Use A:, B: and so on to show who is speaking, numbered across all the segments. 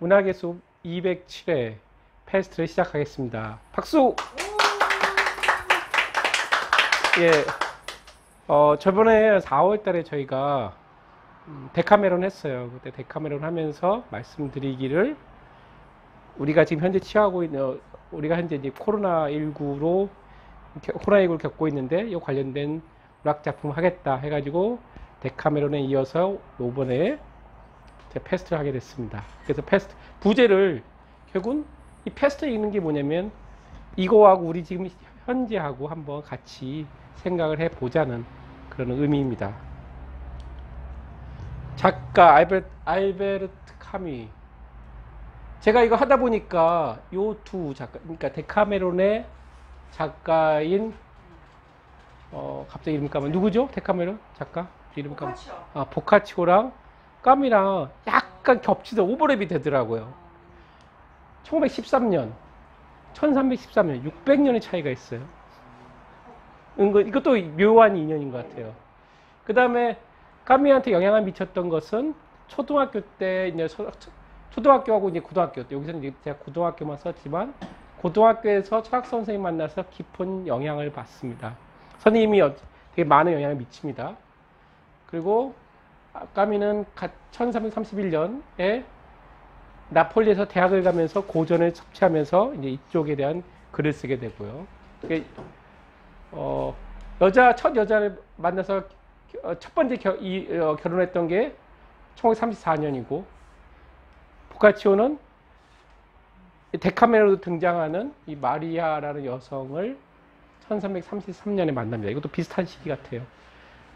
A: 문학의 숲 207회 패스트를 시작하겠습니다. 박수! 예, 저번에 4월 달에 저희가 데카메론 했어요. 그때 데카메론 하면서 말씀드리기를 우리가 지금 현재 취하고 있는, 우리가 현재 이제 코로나19를 겪고 있는데 이 관련된 문학 작품 하겠다 해가지고 데카메론에 이어서 이번에 패스트를 하게 됐습니다. 그래서 패스트 부제를 결국은 이 패스트에 있는 게 뭐냐면 이거하고 우리 지금 현재하고 한번 같이 생각을 해보자는 그런 의미입니다. 작가 알베르트 카미. 제가 이거 하다 보니까 요 두 작가, 그러니까 데카메론의 작가인 갑자기 이름 까면 누구죠? 데카메론 작가 이름 까면 보카치오랑 까미랑 약간 겹치다 오버랩이 되더라고요. 1913년, 1313년, 600년의 차이가 있어요. 이것도 묘한 인연인 것 같아요. 그 다음에 까미한테 영향을 미쳤던 것은 초등학교 때, 이제 초등학교하고 이제 고등학교 때, 여기서는 이제 제가 고등학교만 썼지만, 고등학교에서 철학 선생님 만나서 깊은 영향을 받습니다. 선생님이 되게 많은 영향을 미칩니다. 그리고 까미는 1331년에 나폴리에서 대학을 가면서 고전을 섭취하면서 이제 이쪽에 대한 글을 쓰게 되고요. 첫 여자를 만나서 첫 번째 결혼했던 게 1934년이고, 보카치오는 데카메론으로 등장하는 이 마리아라는 여성을 1333년에 만납니다. 이것도 비슷한 시기 같아요.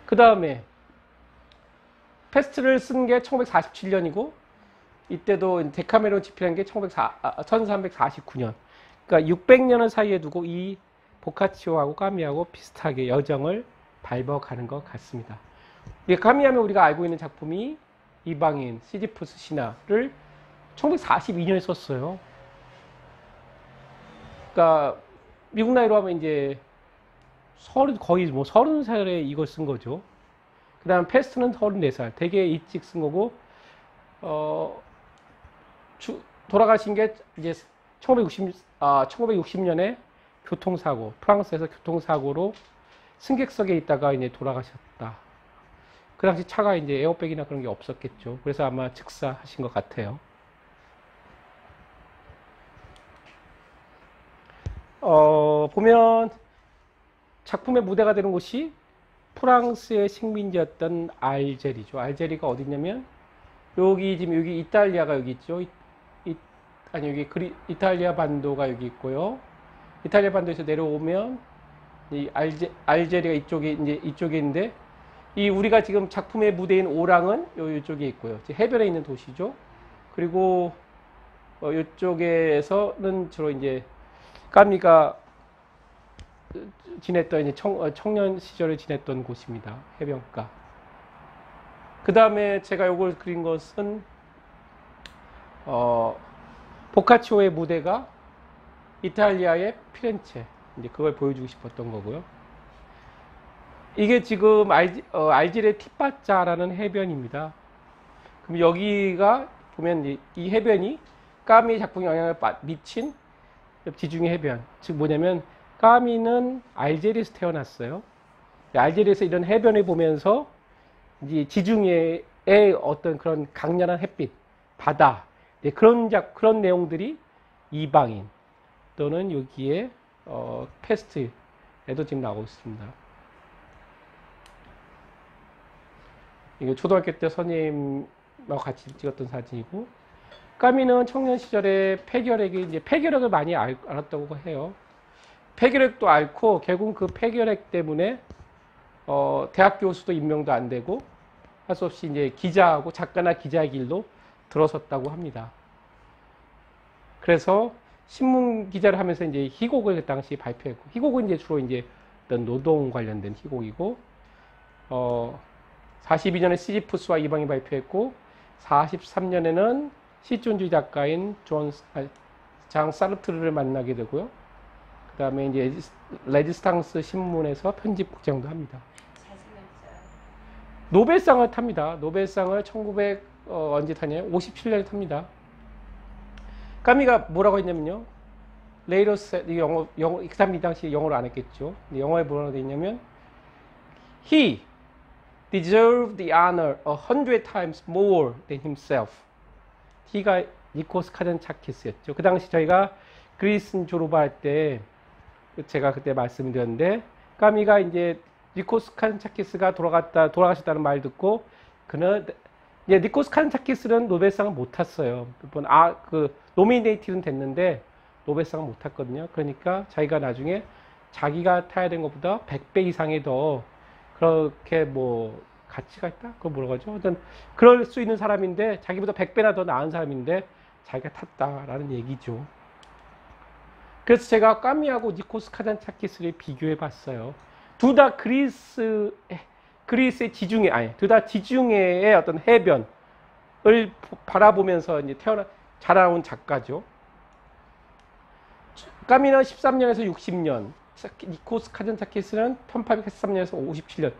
A: 그 다음에 패스트를 쓴 게 1947년이고, 이때도 데카메론 집필한 게 1349년. 그러니까 600년을 사이에 두고 이 보카치오하고 까미하고 비슷하게 여정을 밟아가는 것 같습니다. 까미하면 우리가 알고 있는 작품이 이방인, 시지푸스 신화를 1942년에 썼어요. 그러니까 미국 나이로 하면 이제 거의 30살에 이걸 쓴 거죠. 그 다음 패스트는 34살, 되게 일찍 쓴 거고, 돌아가신 게 이제 1960년에 교통사고, 프랑스에서 교통사고로 승객석에 있다가 이제 돌아가셨다. 그 당시 차가 이제 에어백이나 그런 게 없었겠죠. 그래서 아마 즉사하신 것 같아요. 보면 작품의 무대가 되는 곳이 프랑스의 식민지였던 알제리죠. 알제리가 어디냐면 여기 이탈리아가 여기 있죠. 이탈리아 반도가 여기 있고요. 이탈리아 반도에서 내려오면 이 알제리가 이쪽에 있는데, 이 우리가 지금 작품의 무대인 오랑은 이쪽에 있고요. 해변에 있는 도시죠. 그리고 이쪽에서는 주로 이제 까미가 지냈던 이제 청년 시절을 지냈던 곳입니다. 해변가. 그 다음에 제가 이걸 그린 것은 보카치오의 무대가 이탈리아의 피렌체, 이제 그걸 보여주고 싶었던 거고요. 이게 지금 알제리의 티파자라는 해변입니다. 그럼 여기가 보면 이 해변이 까미의 작품에 영향을 미친 지중해 해변. 즉 뭐냐면 까미는 알제리에서 태어났어요. 알제리에서 이런 해변을 보면서 이제 지중해의 어떤 그런 강렬한 햇빛, 바다, 그런 내용들이 이방인 또는 여기에 패스트에도 지금 나오고 있습니다. 이거 초등학교 때 선생님하고 같이 찍었던 사진이고, 까미는 청년 시절에 폐결핵을 많이 알았다고 해요. 폐결핵도 앓고 결국 그 폐결핵 때문에 대학 교수도 임명도 안 되고 할 수 없이 이제 작가나 기자의 길로 들어섰다고 합니다. 그래서 신문 기자를 하면서 이제 희곡을 그 당시 발표했고, 희곡은 이제 주로 이제 어떤 노동 관련된 희곡이고, 42년에 시지푸스와 이방이 발표했고, 43년에는 실존주의 작가인 장 사르트르를 만나게 되고요. 그 다음에 이제 레지스탕스 신문에서 편집국장도 합니다. 노벨상을 탑니다. 노벨상을 언제 타냐? 57년에 탑니다. 까미가 뭐라고 했냐면요. Later said, 그 사람이 이 당시 영어를 안 했겠죠. 근데 영어에 뭐라고 돼 있냐면 He deserved the honor 100 times more than himself. He가 니코스 카잔차키스였죠. 그 당시 저희가 그리스 졸업할 때 제가 그때 말씀드렸는데 까미가 이제 니코스 카잔차키스가 돌아가셨다는 말 듣고 그는 이제 니코스 카잔차키스는 노벨상을 못 탔어요. 그 노미네이트는 됐는데 노벨상을 못 탔거든요. 그러니까 자기가 나중에 자기가 타야 된 것보다 100배 이상의 더 그렇게 뭐 가치가 있다? 그걸 뭐라고 하죠? 어떤 그럴 수 있는 사람인데 자기보다 100배나 더 나은 사람인데 자기가 탔다라는 얘기죠. 그래서 제가 까미하고 니코스 카잔차키스를 비교해 봤어요. 둘 다 그리스의 지중해, 둘 다 지중해의 어떤 해변을 바라보면서 이제 자라온 작가죠. 까미는 13년에서 60년, 니코스 카잔차키스는 1813년에서 57년.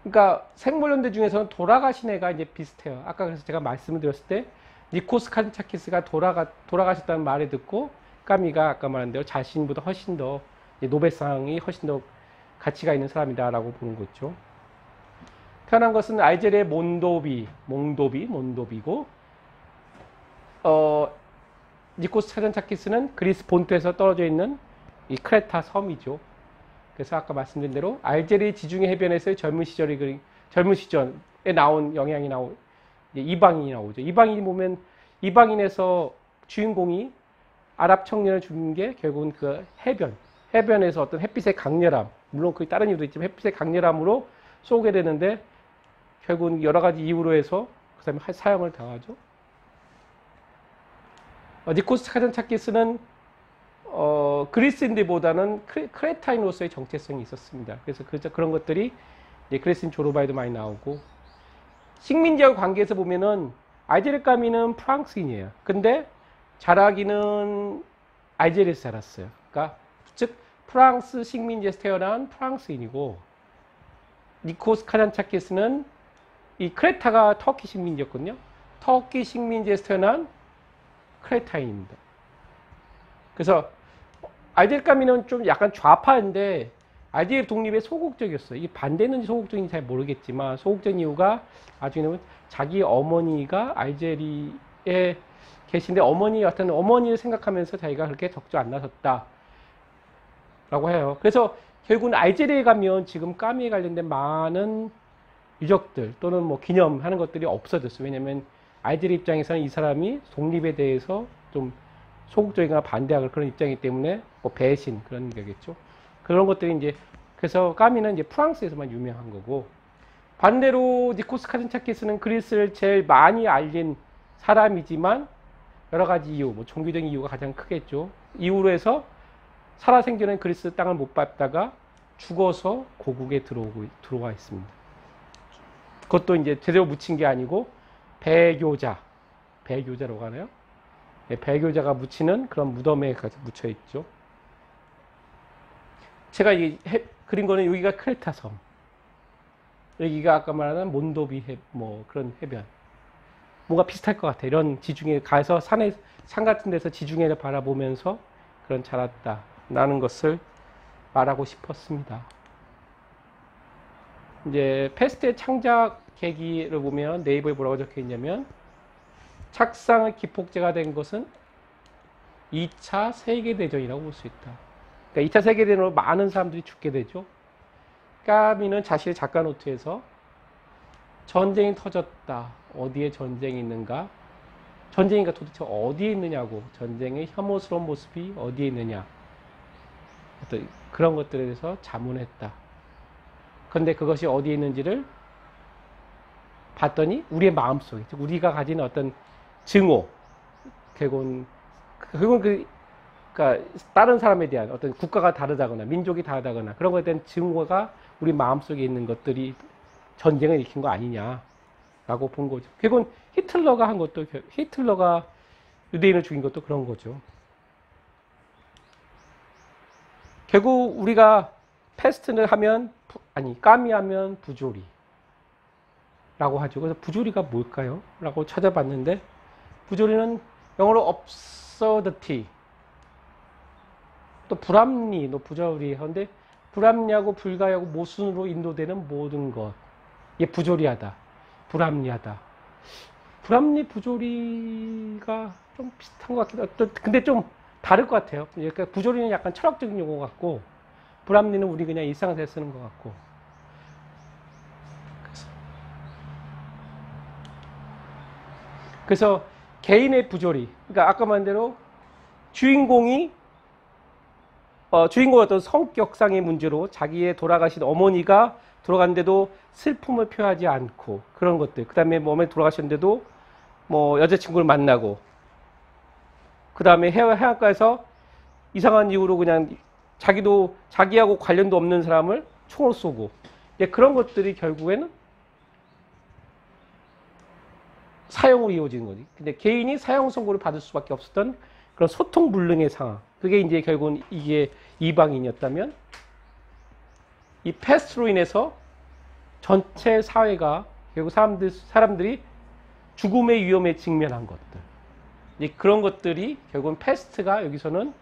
A: 그러니까 생물연대 중에서는 돌아가신 애가 이제 비슷해요. 아까 그래서 제가 말씀을 드렸을 때 니코스 카잔차키스가 돌아가셨다는 말을 듣고 까미가 아까 말한 대로 자신보다 훨씬 더 노벨상이 훨씬 더 가치가 있는 사람이다라고 보는 거죠. 태어난 것은 알제리의 몬도비고 니코스 카잔차키스는 그리스 본토에서 떨어져 있는 이 크레타 섬이죠. 그래서 아까 말씀드린 대로 알제리 지중해 해변에서의 젊은 시절에 나온 영향이 이방인이 나오죠. 이방인이 보면 이방인에서 주인공이 아랍 청년을 죽인 게 결국은 그 해변에서 어떤 햇빛의 강렬함, 물론 그 다른 이유도 있지만 햇빛의 강렬함으로 쏘게 되는데 결국은 여러 가지 이유로 해서 그 사람이 사형을 당하죠. 니코스 카잔차키스는 그리스인들보다는 크레타인으로서의 정체성이 있었습니다. 그래서 그런 것들이 그리스인 조르바에도 많이 나오고 식민지와 관계에서 보면은 알제리 까미는 프랑스인이에요. 근데 자라기는 알제리에서 자랐어요. 그러니까 즉 프랑스 식민지에서 태어난 프랑스인이고 니코스 카잔차키스는 이 크레타가 터키 식민지였거든요. 터키 식민지에서 태어난 크레타인입니다. 그래서 알제리 까미는 좀 약간 좌파인데 알제리 독립에 소극적이었어요. 이게 반대는지 소극적인지 잘 모르겠지만 소극적인 이유가 나중에는 자기 어머니가 알제리에 계신데 어머니를 생각하면서 자기가 그렇게 적조 안 나섰다 라고 해요. 그래서 결국은 알제리에 가면 지금 까미에 관련된 많은 유적들 또는 뭐 기념하는 것들이 없어졌어요. 왜냐면 알제리 입장에서는 이 사람이 독립에 대해서 좀 소극적이거나 반대하는 그런 입장이기 때문에 뭐 배신 그런 거겠죠. 그런 것들이 이제 그래서 까미는 이제 프랑스에서만 유명한 거고 반대로 니코스 카잔차키스는 그리스를 제일 많이 알린 사람이지만 여러 가지 이유, 뭐 종교적인 이유가 가장 크겠죠. 이유로 해서 살아생전엔 그리스 땅을 못 밟다가 죽어서 고국에 들어와 있습니다. 그것도 이제 제대로 묻힌 게 아니고 배교자라고 하나요? 네, 배교자가 묻히는 그런 무덤에 묻혀 있죠. 제가 그린 거는 여기가 크레타 섬, 여기가 아까 말하는 몬도비 뭐 그런 해변. 뭔가 비슷할 것 같아. 이런 지중해 가서 산 같은 데서 지중해를 바라보면서 그런 자랐다라는 것을 말하고 싶었습니다. 이제 페스트의 창작 계기를 보면 네이버에 뭐라고 적혀 있냐면 착상의 기폭제가 된 것은 2차 세계대전이라고 볼 수 있다. 그러니까 2차 세계대전으로 많은 사람들이 죽게 되죠. 까미는 자신의 작가 노트에서 전쟁이 터졌다. 어디에 전쟁이 있는가? 전쟁이가 도대체 어디에 있느냐고. 전쟁의 혐오스러운 모습이 어디에 있느냐. 어떤 그런 것들에 대해서 자문했다. 그런데 그것이 어디에 있는지를 봤더니 우리의 마음속에, 즉 우리가 가진 어떤 증오, 결국은 그러니까 다른 사람에 대한 어떤 국가가 다르다거나 민족이 다르다거나 그런 것에 대한 증오가 우리 마음속에 있는 것들이 전쟁을 일으킨 거 아니냐라고 본 거죠. 결국은 히틀러가 유대인을 죽인 것도 그런 거죠. 결국 우리가 패스트를 하면 까미 하면 부조리 라고 하죠. 그래서 부조리가 뭘까요? 라고 찾아봤는데 부조리는 영어로 absurdity. 또 불합리, 너 부조리. 그런데 불합리하고 불가하고 모순으로 인도되는 모든 것. 이게 부조리하다. 불합리하다. 불합리, 부조리가 좀 비슷한 것 같기도 하고, 근데 좀 다를 것 같아요. 그러니까 부조리는 약간 철학적인 용어 같고, 불합리는 우리 그냥 일상에서 쓰는 것 같고. 그래서 개인의 부조리. 그러니까 아까 말한 대로 주인공의 어떤 성격상의 문제로 자기의 돌아가신 어머니가 돌아갔는데도 슬픔을 표하지 않고 그런 것들. 그 다음에 몸에 돌아가셨는데도 뭐 여자친구를 만나고 그 다음에 해안가에서 이상한 이유로 그냥 자기하고 관련도 없는 사람을 총으로 쏘고 그런 것들이 결국에는 사형으로 이어지는 거지. 근데 개인이 사형 선고를 받을 수밖에 없었던 그런 소통 불능의 상황. 그게 이제 결국은 이게 이방인이었다면 이 패스트로 인해서 전체 사회가 결국 사람들이 죽음의 위험에 직면한 것들. 이제 그런 것들이 결국은 패스트가 여기서는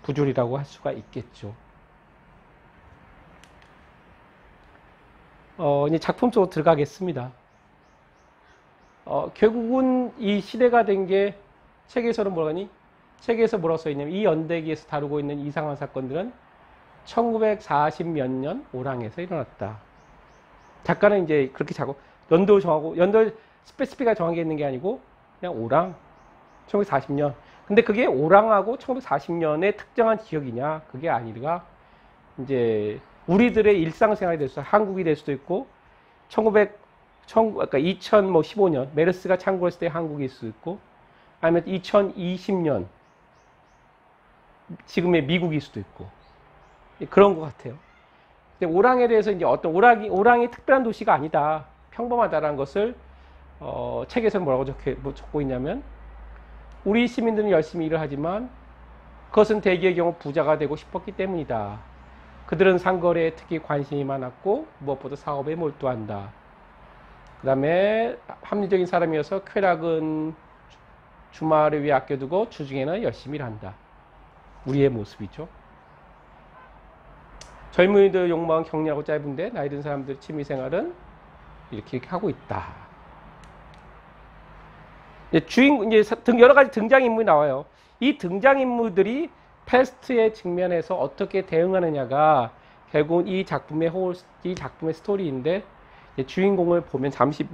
A: 부조리라고 할 수가 있겠죠. 이제 작품 속으로 들어가겠습니다. 결국은 이 시대가 된 게 책에서는 뭐라 하니? 책에서 뭐라고 써있냐면 이 연대기에서 다루고 있는 이상한 사건들은 1940 몇 년 오랑에서 일어났다. 작가는 이제 그렇게 연도 정하고, 연도 스페시피가 정하게 있는 게 아니고 그냥 오랑, 1940년. 근데 그게 오랑하고 1940년의 특정한 지역이냐? 그게 아니라 이제 우리들의 일상생활이 될 수도 있고, 한국이 될 수도 있고, 그러니까 2015년 메르스가 창궐했을 때 한국일 수도 있고, 아니면 2020년 지금의 미국일 수도 있고 그런 것 같아요. 근데 오랑에 대해서 이제 어떤 오랑이 특별한 도시가 아니다, 평범하다라는 것을 책에서 뭐라고 적고 있냐면 우리 시민들은 열심히 일을 하지만 그것은 대개의 경우 부자가 되고 싶었기 때문이다. 그들은 상거래에 특히 관심이 많았고 무엇보다 사업에 몰두한다. 그 다음에 합리적인 사람이어서 쾌락은 주말을 위해 아껴두고 주중에는 열심히 일한다. 우리의 모습이죠. 젊은이들 욕망은 격렬하고 짧은데 나이 든 사람들 취미생활은 이렇게 하고 있다. 이제 여러 가지 등장인물이 나와요. 이 등장인물들이 패스트의 측면에서 어떻게 대응하느냐가 결국 이 작품의 스토리인데, 주인공을 보면 잠시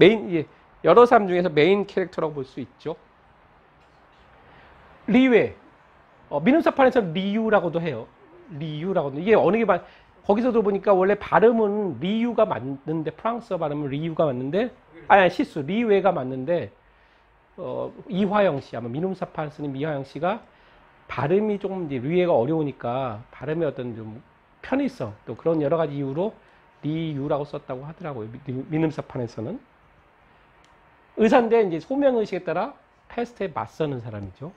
A: 여러 사람 중에서 메인 캐릭터라고 볼 수 있죠. 리웨, 민음사판에서 리유라고도 해요. 리유라고도. 이게 어느 게 거기서도 보니까 원래 발음은 리유가 맞는데, 프랑스어 발음은 리유가 맞는데, 실수, 리웨가 맞는데, 이화영 씨, 아마 민음사판 쓰는 이화영 씨가 발음이 조금 이제 리웨가 어려우니까 발음의 어떤 좀 편의성, 또 그런 여러 가지 이유로 리유라고 썼다고 하더라고요. 민음사판에서는. 의사인데 이제 소명의식에 따라 패스트에 맞서는 사람이죠.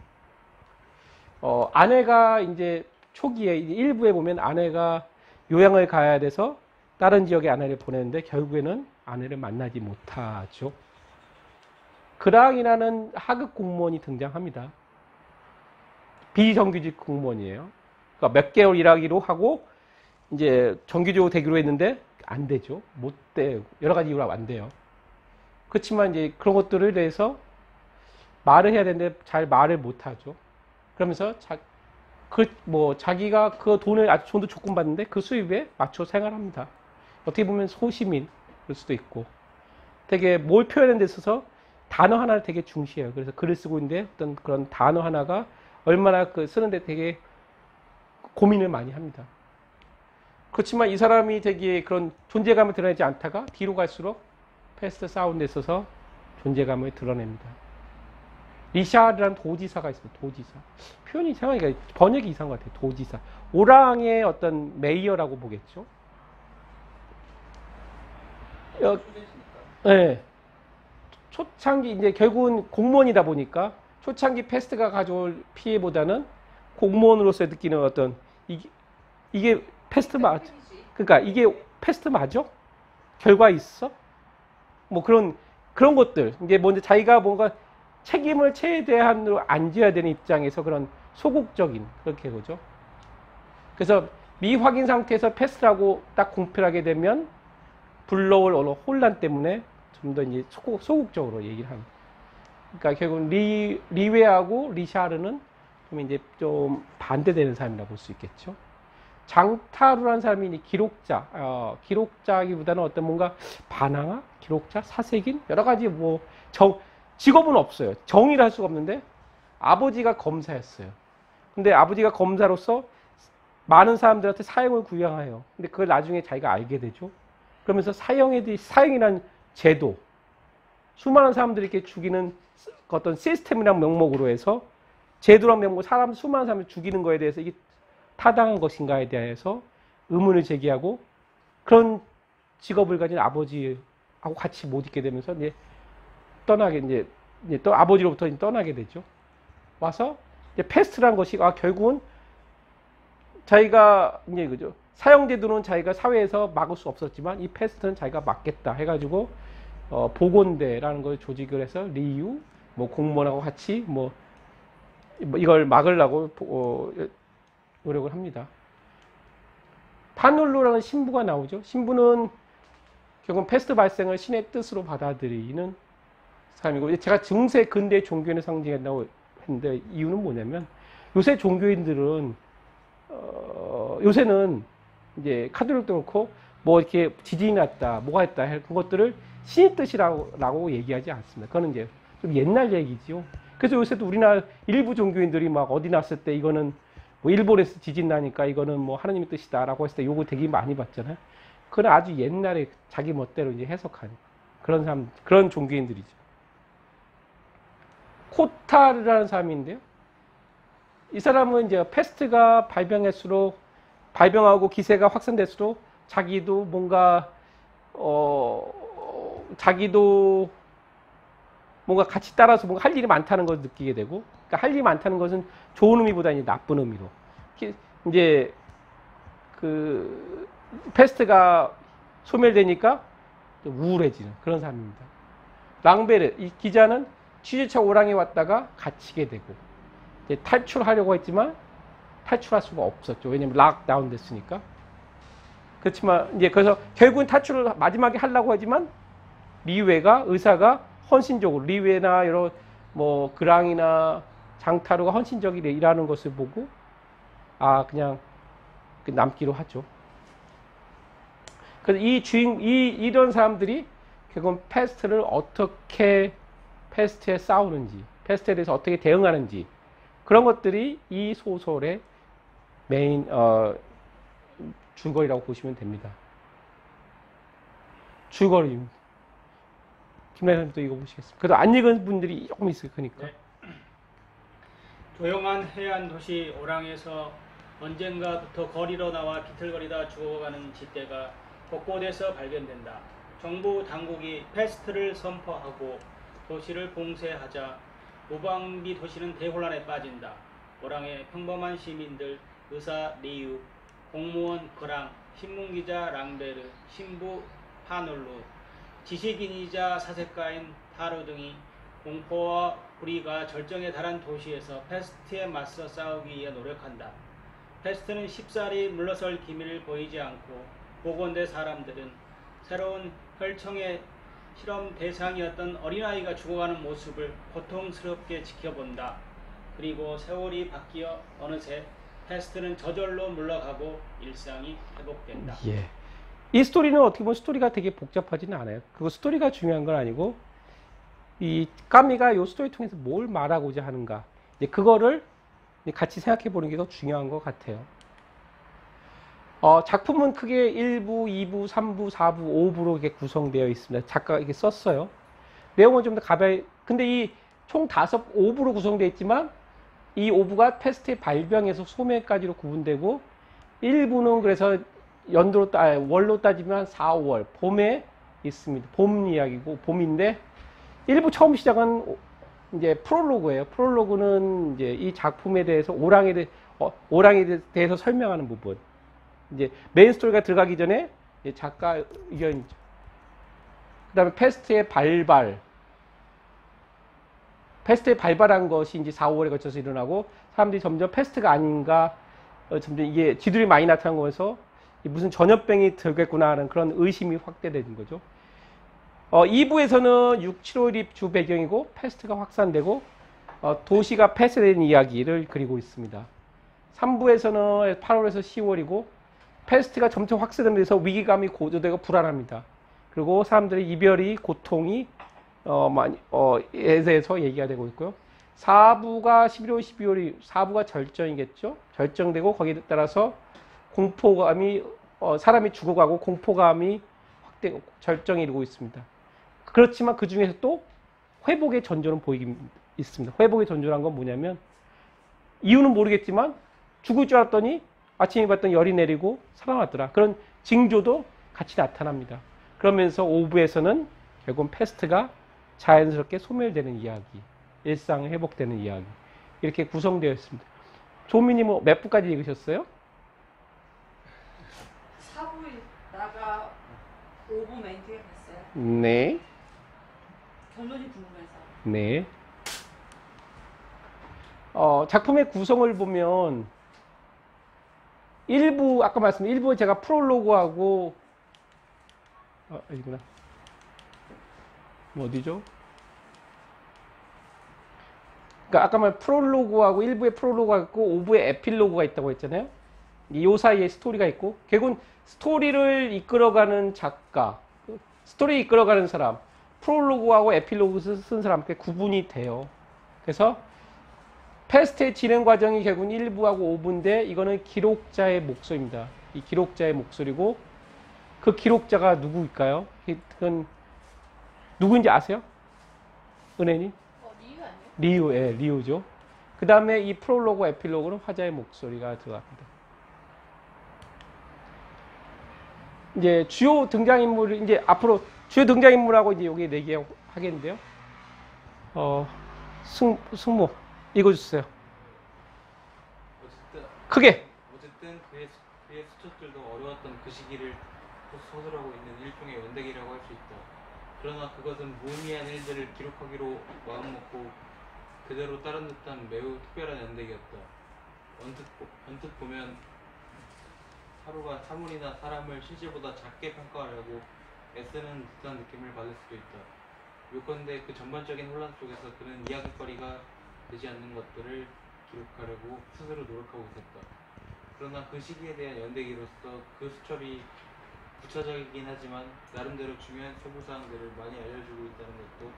A: 아내가 이제 초기에 일부에 보면 아내가 요양을 가야 돼서 다른 지역에 아내를 보내는데 결국에는 아내를 만나지 못하죠. 그랑이라는 하급 공무원이 등장합니다. 비정규직 공무원이에요. 그러니까 몇 개월 일하기로 하고 이제 정규직으로 되기로 했는데 안 되죠. 못 돼요. 여러 가지 이유로 안 돼요. 그렇지만 이제 그런 것들을 대해서 말을 해야 되는데 잘 말을 못 하죠. 그러면서 자기가 그 돈을 아주 돈도 조금 받는데 그 수입에 맞춰 생활합니다. 어떻게 보면 소시민 그럴 수도 있고, 되게 뭘 표현하는 데 있어서 단어 하나를 되게 중시해요. 그래서 글을 쓰고 있는데 어떤 그런 단어 하나가 얼마나 쓰는데 되게 고민을 많이 합니다. 그렇지만 이 사람이 되게 그런 존재감을 드러내지 않다가 뒤로 갈수록 패스트 사운드에 있어서 존재감을 드러냅니다. 리샤르라는 도지사가 있습니다. 도지사. 표현이 이상하니까 번역이 이상한 것 같아요. 도지사. 오랑의 어떤 메이어라고 보겠죠. 네. 초창기 이제 결국은 공무원이다 보니까 초창기 패스트가 가져올 피해보다는 공무원으로서 느끼는 어떤 이게 패스트 맞아? 그러니까 이게 패스트 맞아? 결과 있어? 뭐 그런 것들. 이게 뭔지 자기가 뭔가 책임을 최대한으로 안 져야 되는 입장에서 그런 소극적인 그렇게 그죠. 그래서 미확인 상태에서 패스라고 딱 공표를 하게 되면 불러올 어느 혼란 때문에 좀 더 이제 소극적으로 얘기를 합니다. 그러니까 결국 리웨하고 리샤르는 좀 이제 좀 반대되는 사람이라고 볼 수 있겠죠. 장타루라는 사람이 기록자기보다는 어떤 뭔가 반항아, 기록자, 사색인 여러 가지 뭐 직업은 없어요. 정의를 할 수가 없는데 아버지가 검사였어요. 근데 아버지가 검사로서 많은 사람들한테 사형을 구형해요. 근데 그걸 나중에 자기가 알게 되죠. 그러면서 사형이라는 제도, 수많은 사람들이 이렇게 죽이는 어떤 시스템이란 명목으로 해서 제도란 명목, 수많은 사람을 죽이는 거에 대해서 이게 타당한 것인가에 대해서 의문을 제기하고 그런 직업을 가진 아버지하고 같이 못 있게 되면서 이제 또 아버지로부터 떠나게 되죠. 와서 이제 패스트라는 것이 결국은 자기가 이제 그죠. 사형제도는 자기가 사회에서 막을 수 없었지만 이 패스트는 자기가 막겠다 해가지고 보건대라는 걸 조직을 해서 리유 뭐 공무원하고 같이 뭐 이걸 막으려고 노력을 합니다. 파눌루라는 신부가 나오죠. 신부는 결국 패스트 발생을 신의 뜻으로 받아들이는 사람이고, 제가 중세 근대 종교인의 상징이라고 했는데 이유는 뭐냐면 요새 종교인들은 요새는 이제 카톨릭도 그렇고 뭐 이렇게 지진이 났다, 뭐가 했다, 그것들을 신의 뜻이라고 얘기하지 않습니다. 그거는 이제 좀 옛날 얘기지요. 그래서 요새도 우리나라 일부 종교인들이 막 어디 났을 때 이거는 뭐 일본에서 지진 나니까 이거는 뭐 하나님의 뜻이다라고 했을 때 요거 되게 많이 봤잖아요. 그건 아주 옛날에 자기 멋대로 이제 해석한 그런 사람, 그런 종교인들이죠. 코타르라는 사람인데요. 이 사람은 이제 패스트가 발병하고 기세가 확산될수록 자기도 뭔가 같이 따라서 뭔가 할 일이 많다는 걸 느끼게 되고, 그러니까 할 일이 많다는 것은 좋은 의미보다 이제 나쁜 의미로. 이제 그 패스트가 소멸되니까 우울해지는 그런 사람입니다. 랑베르, 이 기자는 취재차 오랑에 왔다가 갇히게 되고, 이제 탈출하려고 했지만 탈출할 수가 없었죠. 왜냐면 락다운 됐으니까. 그렇지만 이제 그래서 결국은 탈출을 마지막에 하려고 하지만 리웨가 의사가 헌신적으로, 리웨나 여러 뭐 그랑이나 장타루가 헌신적이래 일하는 것을 보고 그냥 남기로 하죠. 그래서 이런 사람들이 결국은 패스트를 어떻게 패스트에 싸우는지, 패스트에 대해서 어떻게 대응하는지, 그런 것들이 이 소설의 메인 줄거리라고 보시면 됩니다. 줄거리. 김라현님도 읽어보시겠습니다. 그래도 안 읽은 분들이 조금 있을 거니까.
B: 네. 조용한 해안 도시 오랑에서 언젠가부터 거리로 나와 비틀거리다 죽어가는 쥐떼가 곳곳에서 발견된다. 정부 당국이 패스트를 선포하고 도시를 봉쇄하자 무방비 도시는 대혼란에 빠진다. 오랑의 평범한 시민들, 의사 리유, 공무원 그랑, 신문기자 랑베르, 신부 파놀루, 지식인이자 사색가인 타루 등이 공포와 불의가 절정에 달한 도시에서 패스트에 맞서 싸우기 위해 노력한다. 패스트는 쉽사리 물러설 기미를 보이지 않고 보건대 사람들은 새로운 혈청의 실험 대상이었던 어린아이가 죽어가는 모습을 고통스럽게 지켜본다. 그리고 세월이 바뀌어 어느새 패스트는 저절로 물러가고 일상이 회복된다.
A: 예. 이 스토리는 어떻게 보면 스토리가 되게 복잡하지는 않아요. 그거 스토리가 중요한 건 아니고 이 까미가 이 스토리 통해서 뭘 말하고자 하는가, 이제 그거를 같이 생각해 보는 게 더 중요한 것 같아요. 작품은 크게 1부, 2부, 3부, 4부, 5부로 이렇게 구성되어 있습니다. 작가가 이렇게 썼어요. 내용은 좀 더 가벼이, 근데 이 총 5부로 구성되어 있지만 이 5부가 패스트의 발병에서 소멸까지로 구분되고, 1부는 그래서 월로 따지면 4, 5월 봄에 있습니다. 봄 이야기고 봄인데, 1부 처음 시작은 이제 프롤로그예요. 프롤로그는 이제 이 작품에 대해서 오랑에 대해서 설명하는 부분. 이제 메인 스토리가 들어가기 전에 작가 의견이죠. 그다음에 패스트의 발발, 패스트에 발발한 것이 이제 4, 5월에 거쳐서 일어나고 사람들이 점점 패스트가 아닌가 점점 이게 쥐들이 많이 나타난 거에서 무슨 전염병이 들겠구나 하는 그런 의심이 확대되는 거죠. 2부에서는 6, 7, 5일이 주 배경이고 패스트가 확산되고 도시가 폐쇄된 이야기를 그리고 있습니다. 3부에서는 8월에서 10월이고 패스트가 점점 확산되면서 위기감이 고조되고 불안합니다. 그리고 사람들의 이별이 고통이 에서에서 얘기가 되고 있고요. 4부가 11월, 12월이 4부가 절정이겠죠. 절정되고 거기에 따라서 공포감이 사람이 죽어가고 공포감이 확대 절정에 이르고 있습니다. 그렇지만 그 중에서 또 회복의 전조는 보이긴 있습니다. 회복의 전조란 건 뭐냐면 이유는 모르겠지만 죽을 줄 알았더니 아침에 봤더니 열이 내리고 살아났더라. 그런 징조도 같이 나타납니다. 그러면서 5부에서는 결국은 패스트가 자연스럽게 소멸되는 이야기, 일상 회복되는 이야기 이렇게 구성되어 있습니다. 조미님 몇 부까지 읽으셨어요?
C: 4부에다가 5부 맨 뒤에 봤어요.
A: 네.
C: 결론이 궁금해서.
A: 네. 작품의 구성을 보면 1부 아까 말씀드린 1부에 제가 프롤로그하고 여기구나. 어디죠? 그러니까 아까 말 프롤로그하고 1부에 프롤로그가 있고 5부에 에필로그가 있다고 했잖아요. 이 사이에 스토리가 있고 결국은 스토리를 이끌어가는 작가, 스토리 이끌어가는 사람, 프롤로그하고 에필로그 쓴 사람께 구분이 돼요. 그래서 패스트의 진행 과정이 결국은 1부하고 5부인데 이거는 기록자의 목소리입니다. 이 기록자의 목소리고 그 기록자가 누구일까요? 그건 누구인지 아세요? 은혜님?
C: 리유 아니에요?
A: 리우, 예, 리우죠. 그 다음에 이 프롤로그, 에필로그는 화자의 목소리가 들어갑니다. 이제 주요 등장인물, 이제 앞으로 주요 등장인물하고 이제 여기 얘기하겠는데요. 승모, 읽어주세요. 크게.
D: 어쨌든 그의 수첩들도 어려웠던 그 시기를 서술하고 있는 일종의 연대기라고 할 수 있다. 그러나 그것은 무의미한 일들을 기록하기로 마음먹고 그대로 따른 듯한 매우 특별한 연대기였다. 언뜻 보면 하루가 사물이나 사람을 실제보다 작게 평가하려고 애쓰는 듯한 느낌을 받을 수도 있다. 요컨대 그 전반적인 혼란 속에서 그는 이야깃거리가 되지 않는 것들을 기록하려고 스스로 노력하고 있었다. 그러나 그 시기에 대한 연대기로서 그 수첩이 부차적이긴 하지만 나름대로 중요한 세부사항들을 많이 알려주고 있다는 것도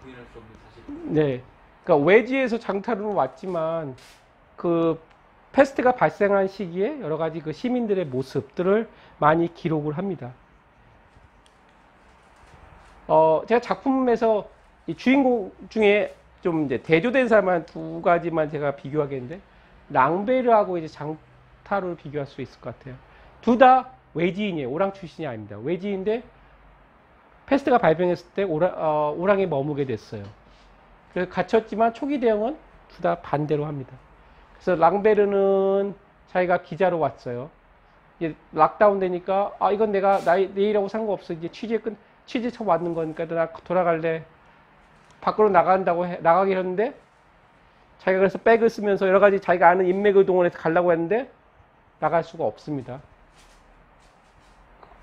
D: 부인할 수 없는 사실이다.
A: 네. 그러니까 외지에서 장타로 왔지만 그 패스트가 발생한 시기에 여러 가지 그 시민들의 모습들을 많이 기록을 합니다. 제가 작품에서 이 주인공 중에 좀 이제 대조된 사람한 두 가지만 제가 비교하겠는데 랑베르하고 이제 장타로를 비교할 수 있을 것 같아요. 둘 다 외지인이에요. 오랑 출신이 아닙니다. 외지인인데 패스트가 발병했을 때 오랑에 머무게 됐어요. 그래서 갇혔지만 초기 대응은 둘 다 반대로 합니다. 그래서 랑베르는 자기가 기자로 왔어요. 이제 락다운 되니까 이건 내가 내일하고 상관없어. 이제 취재처 왔는 거니까 나 돌아갈래. 밖으로 나가게 했는데 자기가 그래서 백을 쓰면서 여러 가지 자기가 아는 인맥을 동원해서 가려고 했는데 나갈 수가 없습니다.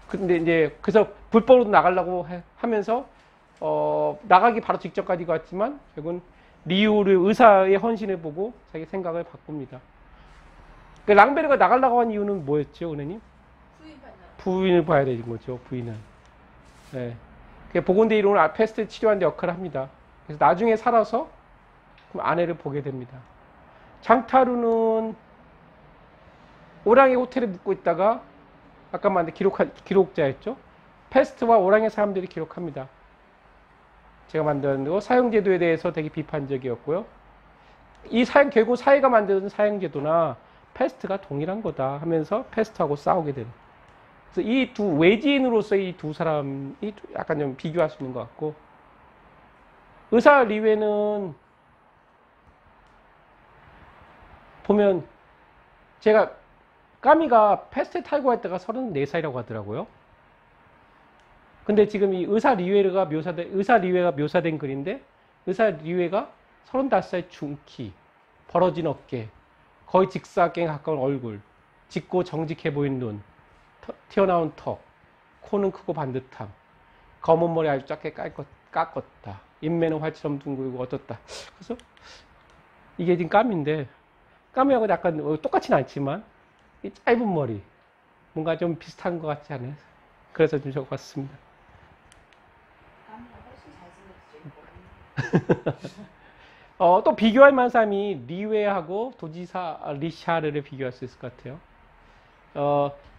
A: 근데 이제 그래서 불법으로 나가려고 하면서 나가기 바로 직전까지 갔지만 결국은 리우의 의사의 헌신을 보고 자기 생각을 바꿉니다. 그러니까 랑베르가 나가려고 한 이유는 뭐였죠, 은혜님? 부인을 봐야 되는 거죠, 부인은. 네. 보건대 이론을 패스트 치료하는 데 역할을 합니다. 그래서 나중에 살아서 아내를 보게 됩니다. 장타루는 오랑의 호텔에 묵고 있다가 아까 말한 기록자였죠. 패스트와 오랑의 사람들이 기록합니다. 제가 만든 거 사형제도에 대해서 되게 비판적이었고요. 결국 사회가 만드는 사형제도나 패스트가 동일한 거다 하면서 패스트하고 싸우게 되는. 그래서 이 두 외지인으로서 이 두 사람이 약간 좀 비교할 수 있는 것 같고, 의사 리웨는 보면 제가 까미가 패스트에 탈구했다가 34살이라고 하더라고요. 근데 지금 이 의사 리웨가 묘사된 글인데 의사 리웨가 35살 중키, 벌어진 어깨, 거의 직사각형에 가까운 얼굴, 짙고 정직해 보이는 눈, 튀어나온 턱, 코는 크고 반듯함, 검은 머리 아주 작게 깎았다. 인매는 활처럼 둥글고 어떻다. 그래서 이게 지금 까미인데, 까미하고 약간 똑같지는 않지만 이 짧은 머리, 뭔가 좀 비슷한 것 같지 않아요? 그래서 좀 적어봤습니다.
C: 훨씬 잘생겼지.
A: 또 비교할 만한 사람이 리웨하고 도지사 리샤르를 비교할 수 있을 것 같아요.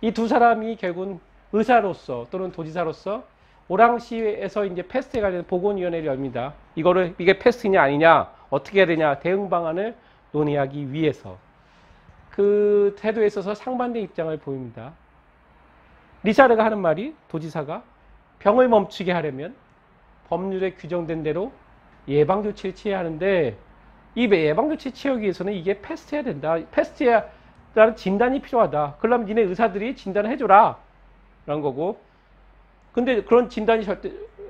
A: 이 두 사람이 결국은 의사로서 또는 도지사로서 오랑시에서 이제 패스트에 관련 보건위원회를 엽니다. 이게 패스트냐 아니냐, 어떻게 해야 되냐, 대응 방안을 논의하기 위해서. 그 태도에 있어서 상반된 입장을 보입니다. 리샤르가 하는 말이, 도지사가 병을 멈추게 하려면 법률에 규정된 대로 예방조치를 취해야 하는데, 이 예방조치 취하기 위해서는 이게 패스트해야 된다. 패스트라는 진단이 필요하다. 그러려면 니네 의사들이 진단을 해줘라. 라는 거고. 근데 그런 진단이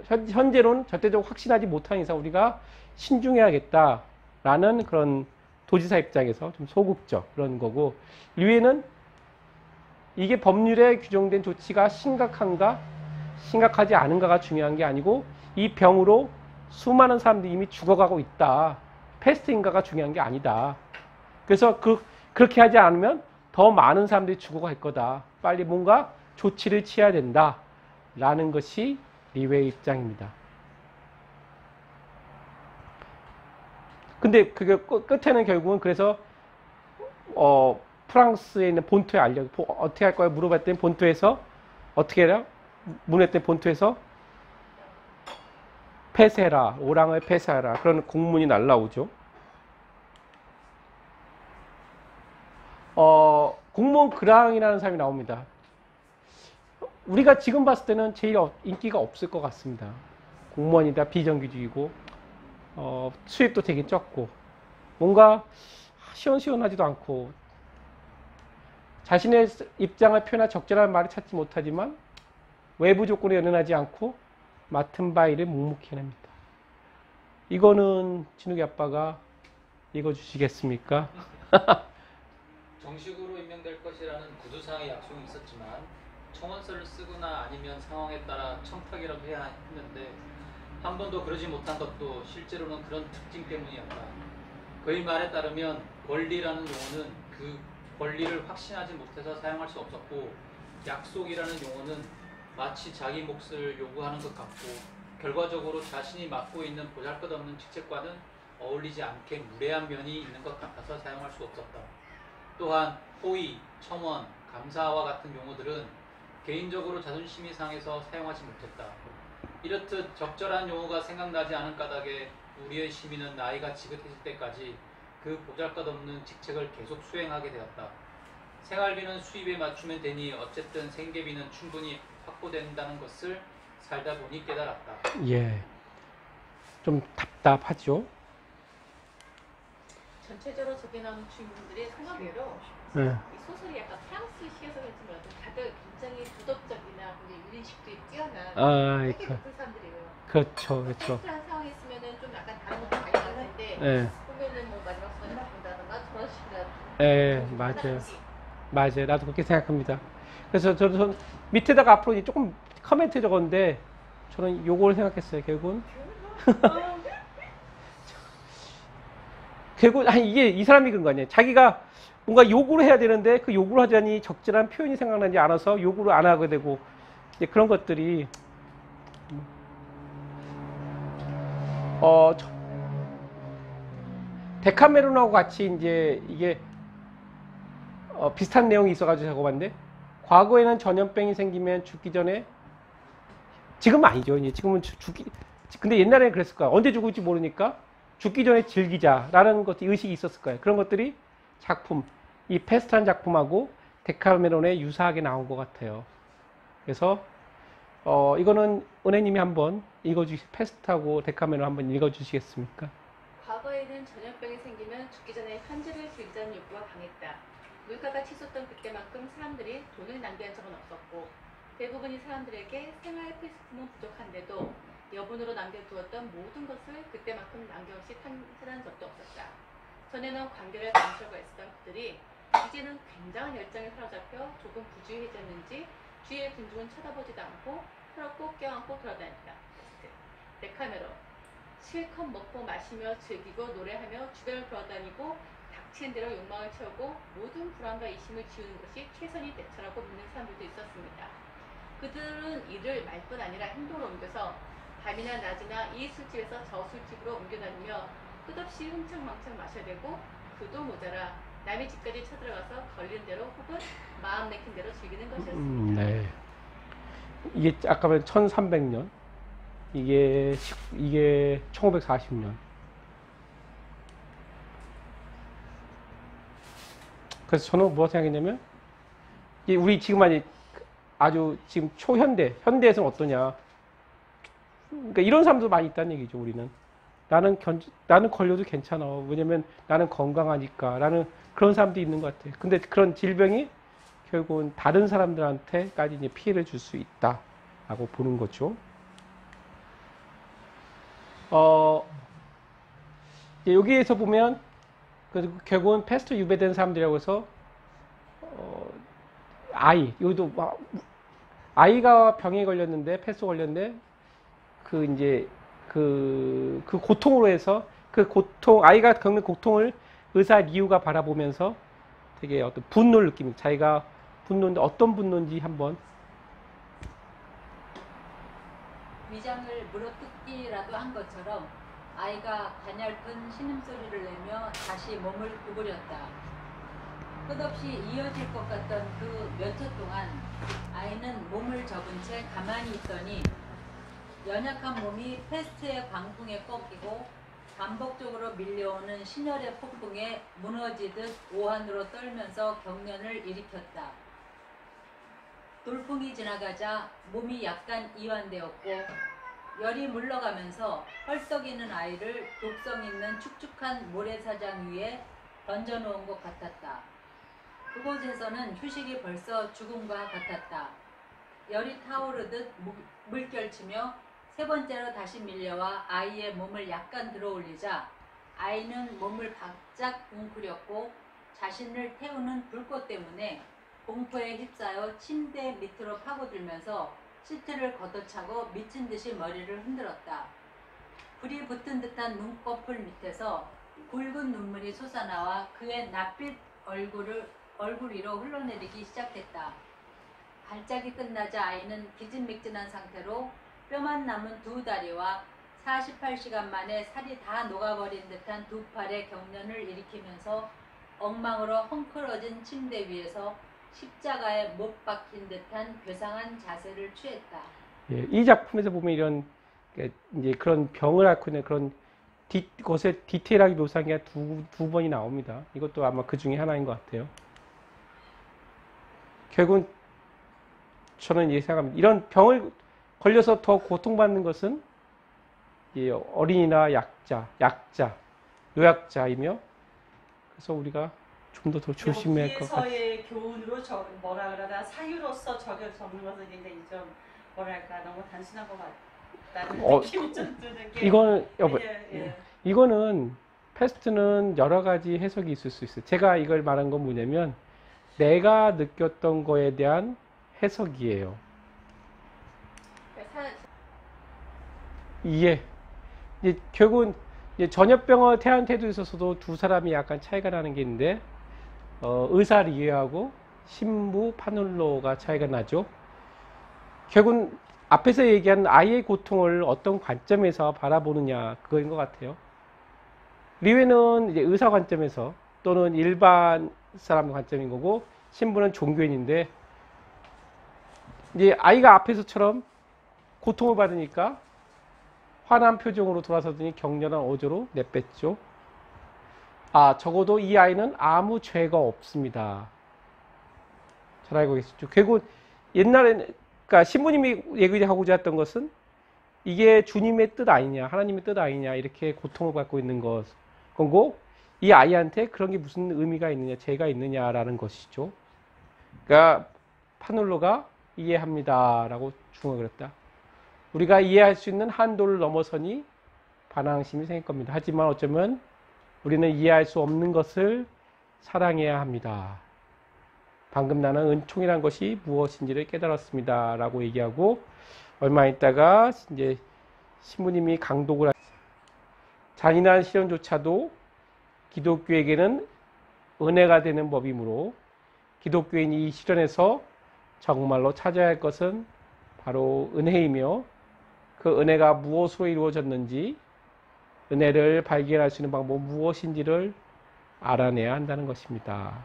A: 현재로는 절대적으로 확신하지 못한 이상 우리가 신중해야겠다. 라는 그런 도지사 입장에서 좀 소극적 그런 거고. 리웨는 이게 법률에 규정된 조치가 심각한가, 심각하지 않은가가 중요한 게 아니고 이 병으로 수많은 사람들이 이미 죽어가고 있다. 패스트인가가 중요한 게 아니다. 그래서 그렇게 하지 않으면 더 많은 사람들이 죽어갈 거다. 빨리 뭔가 조치를 취해야 된다. 라는 것이 리웨의 입장입니다. 근데 그게 끝에는 결국은 그래서 프랑스에 있는 본토에 어떻게 할 거야 물어봤더니 본토에서 어떻게 해라? 문했더니 본토에서 폐쇄해라. 오랑을 폐쇄하라. 그런 공문이 날라오죠. 공무원 그랑이라는 사람이 나옵니다. 우리가 지금 봤을 때는 제일 인기가 없을 것 같습니다. 공무원이다 비정규직이고 수입도 되게 적고 뭔가 시원시원하지도 않고 자신의 입장을 표현할 적절한 말을 찾지 못하지만 외부 조건에 연연하지 않고 맡은 바 일을 묵묵히 해냅니다. 이거는 진욱이 아빠가 읽어주시겠습니까?
E: 정식으로 임명될 것이라는 구두상의 약속이 있었지만 청원서를 쓰거나 아니면 상황에 따라 청탁이라도 해야 했는데 한 번도 그러지 못한 것도 실제로는 그런 특징 때문이었다. 그의 말에 따르면 권리라는 용어는 그 권리를 확신하지 못해서 사용할 수 없었고 약속이라는 용어는 마치 자기 몫을 요구하는 것 같고 결과적으로 자신이 맡고 있는 보잘것없는 직책과는 어울리지 않게 무례한 면이 있는 것 같아서 사용할 수 없었다. 또한 호의, 첨언, 감사와 같은 용어들은 개인적으로 자존심이 상해서 사용하지 못했다. 이렇듯 적절한 용어가 생각나지 않은 까닭에 우리의 시민은 나이가 지긋해질 때까지 그 보잘것없는 직책을 계속 수행하게 되었다. 생활비는 수입에 맞추면 되니 어쨌든 생계비는 충분히 확보된다는 것을 살다 보니 깨달았다.
A: 예, 좀 답답하죠.
C: 전체적으로 저기 나오는 주인공들의 성격대로
A: 예.
C: 이 소설이 약간 프랑스식에서 그런지 몰라도 다들 굉장히 도덕적이나 유리식도 뛰어난 되게 높은 사람들이에요.
A: 그렇죠, 그렇죠.
C: 패스트한 상황이 있으면은 좀 약간 다른 것도 발견할 텐데
A: 예,
C: 보면은 뭐 마지막 순간에 바꾼다던가 저런 식이라든가
A: 예, 맞아요. 맞아요. 나도 그렇게 생각합니다. 그래서 저도 밑에다가 앞으로 이제 조금 커멘트 적었는데 저는 요걸 생각했어요. 결국은 아니 이게 이 사람이 그런 거 아니에요. 자기가 뭔가 요구를 해야 되는데 그 요구를 하자니 적절한 표현이 생각나지 않아서 요구를 안 하게 되고 이제 그런 것들이 데카메론하고 같이 이제 이게 비슷한 내용이 있어가지고 적어봤는데 과거에는 전염병이 생기면 죽기 전에 지금은 아니죠. 이제 지금은 근데 옛날에는 그랬을 거야. 언제 죽을지 모르니까 죽기 전에 즐기자라는 것이 의식이 있었을 거예요. 그런 것들이 작품, 이 패스트한 작품하고 데카메론에 유사하게 나온 것 같아요. 그래서 이거는 은혜님이 한번 패스트하고 데카메론 한번 읽어주시겠습니까?
C: 과거에는 전염병이 생기면 죽기 전에 현재를 즐기자는 욕구가 강했다. 물가가 치솟던 그때만큼 사람들이 돈을 낭비한 적은 없었고 대부분의 사람들에게 생활 필수품은 부족한데도 여분으로 남겨두었던 모든 것을 그때만큼 남김없이 탕진한 적도 없었다. 전에는 관계를 감출고 있었던 그들이 이제는 굉장한 열정에 사로잡혀 조금 부주의해졌는지 주위의 군중은 쳐다보지도 않고 서로 꼭 껴안고 돌아다녔다. 데카메론 실컷 먹고 마시며 즐기고 노래하며 주변을 돌아다니고 닥치는 대로 욕망을 채우고 모든 불안과 이심을 지우는 것이 최선의 대처라고 믿는 사람들도 있었습니다. 그들은 이를 말뿐 아니라 행동으로 옮겨서 밤이나 낮이나 이 술집에서 저 술집으로 옮겨다니며 끝없이 흥청망청 마셔야 되고 그도 모자라 남의 집까지 쳐들어가서 걸리는 대로 혹은 마음 내킨 대로 즐기는 것이었습니다.
A: 네. 이게 아까 말한 1300년, 이게 1940년. 그래서 저는 뭐가 생각했냐면, 우리 지금 아주 지금 현대에서는 어떠냐. 그러니까 이런 사람도 많이 있다는 얘기죠, 우리는. 나는 걸려도 괜찮아. 왜냐면 나는 건강하니까. 라는 그런 사람도 있는 것 같아요. 근데 그런 질병이 결국은 다른 사람들한테까지 이제 피해를 줄 수 있다라고 보는 거죠. 여기에서 보면 결국은 패스트 유배된 사람들이라고 해서 여기도 아이가 병에 걸렸는데 패스트 걸렸는데 그 고통으로 해서 아이가 겪는 고통을 의사 리우가 바라보면서 되게 어떤 분노를 느낍니다. 자기가 분노인데 어떤 분노인지 한번.
F: 위장을 물어뜯기라도 한 것처럼 아이가 가냘픈 신음소리를 내며 다시 몸을 구부렸다. 끝없이 이어질 것 같던 그 몇 초 동안 아이는 몸을 접은 채 가만히 있더니 연약한 몸이 패스트의 광풍에 꺾이고 반복적으로 밀려오는 신혈의 폭풍에 무너지듯 오한으로 떨면서 경련을 일으켰다. 돌풍이 지나가자 몸이 약간 이완되었고 열이 물러가면서 헐떡이는 아이를 독성 있는 축축한 모래사장 위에 던져놓은 것 같았다. 그곳에서는 휴식이 벌써 죽음과 같았다. 열이 타오르듯 물결치며 세 번째로 다시 밀려와 아이의 몸을 약간 들어올리자 아이는 몸을 바짝 웅크렸고 자신을 태우는 불꽃 때문에 공포에 휩싸여 침대 밑으로 파고들면서 시트를 걷어차고 미친 듯이 머리를 흔들었다. 불이 붙은 듯한 눈꺼풀 밑에서 굵은 눈물이 솟아나와 그의 낯빛 얼굴 위로 흘러내리기 시작했다. 발작이 끝나자 아이는 기진맥진한 상태로 뼈만 남은 두 다리와 48시간 만에 살이 다 녹아버린 듯한 두 팔에 경련을 일으키면서 엉망으로 헝클어진 침대 위에서 십자가에 못 박힌 듯한 괴상한 자세를 취했다.
A: 예, 이 작품에서 보면 이제 그런 병을 앓고 있는 그런 것에 디테일하게 묘사한 게 두 번이 나옵니다. 이것도 아마 그 중에 하나인 것 같아요. 결국은 저는 생각합니다. 이런 병을 걸려서 더 고통받는 것은 어린이나 요약자이며, 그래서 우리가 좀 더 조심해야 할 것 같아요.
G: 여기에서의 교훈으로 뭐라 그러나 사유로서 적는 것은 굉장히 좀 뭐랄까 너무 단순한 것 같다는 느낌이 좀 드는 게
A: 이거는 패스트는 여러 가지 해석이 있을 수 있어요. 제가 이걸 말한 건 뭐냐면 내가 느꼈던 거에 대한 해석이에요. 이제 결국은 전염병을 태아한 태도에 있어서도 두 사람이 약간 차이가 나는 게 있는데 의사 리에하고 신부 파눌로가 차이가 나죠. 결국은 앞에서 얘기한 아이의 고통을 어떤 관점에서 바라보느냐 그거인 것 같아요. 리에는 이제 의사 관점에서 또는 일반 사람 관점인 거고 신부는 종교인인데 이제 아이가 앞에서처럼 고통을 받으니까 화난 표정으로 돌아서더니 격렬한 어조로 내뺐죠. 적어도 이 아이는 아무 죄가 없습니다. 잘 알고 계시죠. 결국 옛날에는 그러니까 신부님이 얘기하고자 했던 것은 이게 주님의 뜻 아니냐, 하나님의 뜻 아니냐 이렇게 고통을 받고 있는 거고 이 아이한테 그런 게 무슨 의미가 있느냐, 죄가 있느냐라는 것이죠. 그러니까 파눌로가 이해합니다라고 중얼거렸다. 우리가 이해할 수 있는 한도를 넘어서니 반항심이 생길 겁니다. 하지만 어쩌면 우리는 이해할 수 없는 것을 사랑해야 합니다. 방금 나는 은총이란 것이 무엇인지를 깨달았습니다. 라고 얘기하고 얼마 있다가 이제 신부님이 강독을 잔인한 실현조차도 기독교에게는 은혜가 되는 법이므로 기독교인이 이 실현에서 정말로 찾아야 할 것은 바로 은혜이며 그 은혜가 무엇으로 이루어졌는지 은혜를 발견할 수 있는 방법은 무엇인지를 알아내야 한다는 것입니다.